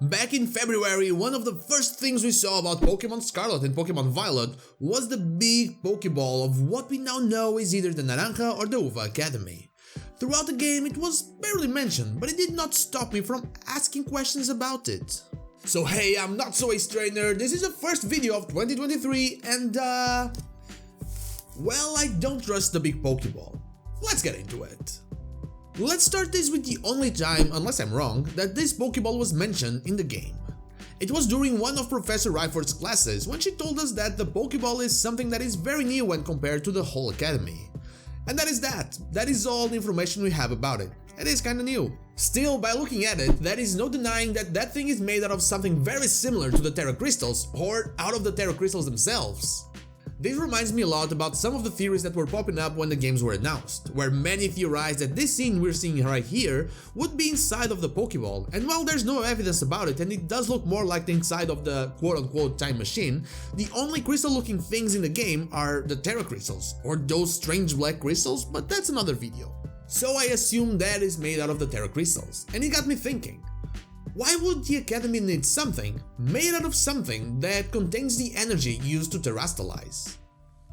Back in February, one of the first things we saw about Pokémon Scarlet and Pokémon Violet was the Big Pokéball of what we now know is either the Naranja or the Uva Academy. Throughout the game it was barely mentioned, but it did not stop me from asking questions about it. So hey, I'm not so ace trainer, this is the first video of 2023 and well, I don't trust the Big Pokéball. Let's get into it. Let's start this with the only time, unless I'm wrong, that this Pokéball was mentioned in the game. It was during one of Professor Ryford's classes when she told us that the Pokéball is something that is very new when compared to the whole academy. And that is that. That is all the information we have about it. It is kinda new. Still, by looking at it, there is no denying that that thing is made out of something very similar to the Tera Crystals or out of the Tera Crystals themselves. This reminds me a lot about some of the theories that were popping up when the games were announced, where many theorized that this scene we're seeing right here would be inside of the Pokéball, and while there's no evidence about it and it does look more like the inside of the quote-unquote time machine, the only crystal-looking things in the game are the Tera Crystals, or those strange black crystals, but that's another video. So I assume that is made out of the Tera Crystals, and it got me thinking. Why would the Academy need something made out of something that contains the energy used to terastalize?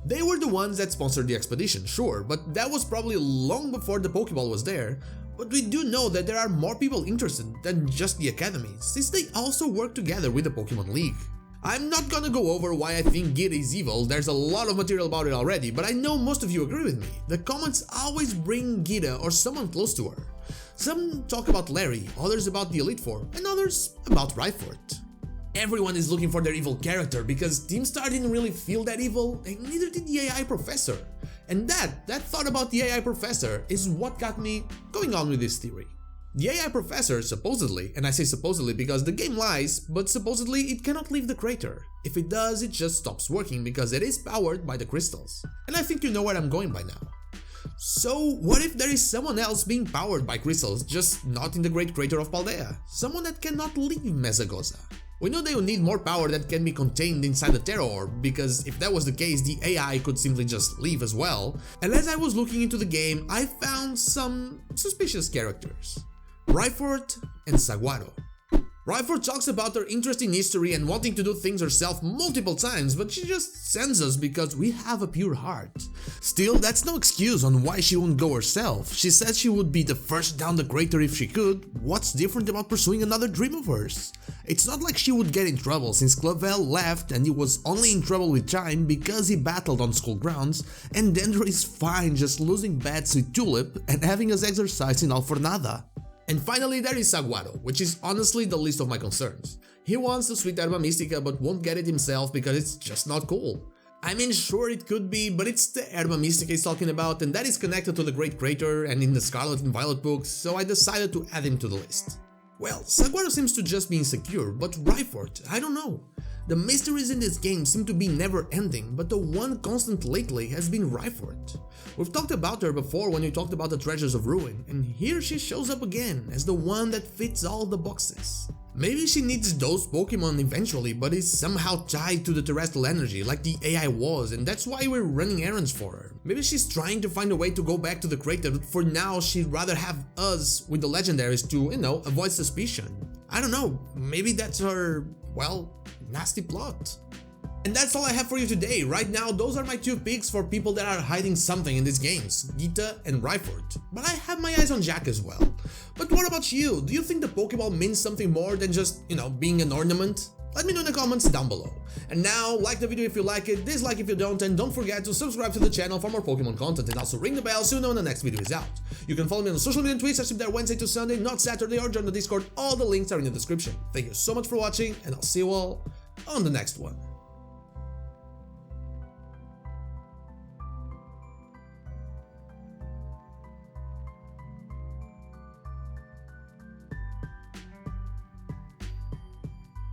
They were the ones that sponsored the expedition, sure, but that was probably long before the Pokéball was there. But we do know that there are more people interested than just the Academy, since they also work together with the Pokémon League. I'm not gonna go over why I think Gita is evil, there's a lot of material about it already, but I know most of you agree with me. The comments always bring Gita or someone close to her. Some talk about Larry, others about the Elite Four, and others about Ryford. Everyone is looking for their evil character because Team Star didn't really feel that evil, and neither did the AI Professor. And that thought about the AI Professor is what got me going on with this theory. The AI Professor supposedly, and I say supposedly because the game lies, but supposedly it cannot leave the crater. If it does, it just stops working because it is powered by the crystals. And I think you know where I'm going by now. So what if there is someone else being powered by crystals, just not in the Great Crater of Paldea? Someone that cannot leave Mesagoza? We know they will need more power that can be contained inside the Tera Orb, because if that was the case, the AI could simply just leave as well. And as I was looking into the game, I found some suspicious characters. Ryford and Saguaro. Ryford talks about her interest in history and wanting to do things herself multiple times, but she just sends us because we have a pure heart. Still, that's no excuse on why she wouldn't go herself. She said she would be the first down the crater if she could. What's different about pursuing another dream of hers? It's not like she would get in trouble since Clavel left and he was only in trouble with Chime because he battled on school grounds, and Dendro is fine just losing bets with Tulip and having us exercise in Alfornada. And finally there is Saguaro, which is honestly the least of my concerns. He wants the sweet Herba Mystica but won't get it himself because it's just not cool. I mean, sure it could be, but it's the Herba Mystica he's talking about, and that is connected to the Great Crater and in the Scarlet and Violet books, so I decided to add him to the list. Well, Saguaro seems to just be insecure, but Ryford, I don't know. The mysteries in this game seem to be never ending, but the one constant lately has been Ryford. We've talked about her before when we talked about the Treasures of Ruin, and here she shows up again as the one that fits all the boxes. Maybe she needs those Pokemon eventually, but is somehow tied to the terrestrial energy like the AI was, and that's why we're running errands for her. Maybe she's trying to find a way to go back to the crater, but for now she'd rather have us with the legendaries to, avoid suspicion. I don't know, maybe that's her, well, nasty plot. And that's all I have for you today. Right now, those are my two picks for people that are hiding something in these games, Gita and Ryford. But I have my eyes on Jack as well. But what about you? Do you think the Pokeball means something more than just, being an ornament? Let me know in the comments down below. And now, like the video if you like it, dislike if you don't, and don't forget to subscribe to the channel for more Pokemon content, and also ring the bell so you know when the next video is out. You can follow me on social media and Twitch, I stream there Wednesday to Sunday, not Saturday, or join the Discord. All the links are in the description. Thank you so much for watching, and I'll see you all on the next one.